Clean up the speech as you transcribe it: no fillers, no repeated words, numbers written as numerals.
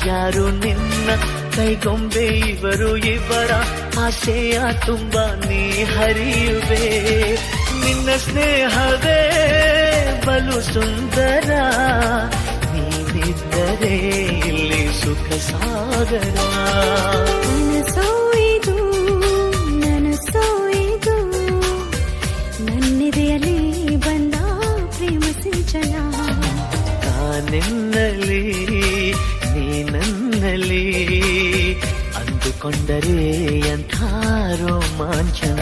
ಯಾರು ನಿನ್ನ ಕೈಗೊಂಬೆ ಇವರು ಇವರ ಆಸೆಯ ತುಂಬ ನೀ ಹರಿಯುವೆ ನಿನ್ನ ಸ್ನೇಹವೇ ಬಲು ಸುಂದರ ನೀನಿದ್ದರೆ ಇಲ್ಲಿ ಸುಖ ಸಾಗರ ನನ್ನೆದೆಯಲ್ಲಿ ಬಂದ ಪ್ರೇಮ ಸಿಂಚನ ನಿನ್ನಲ್ಲಿ ನೀ ನನ್ನಲ್ಲಿ ಅಂದುಕೊಂಡರೆ ಅಂಥ ರೋಮಾಂಚನ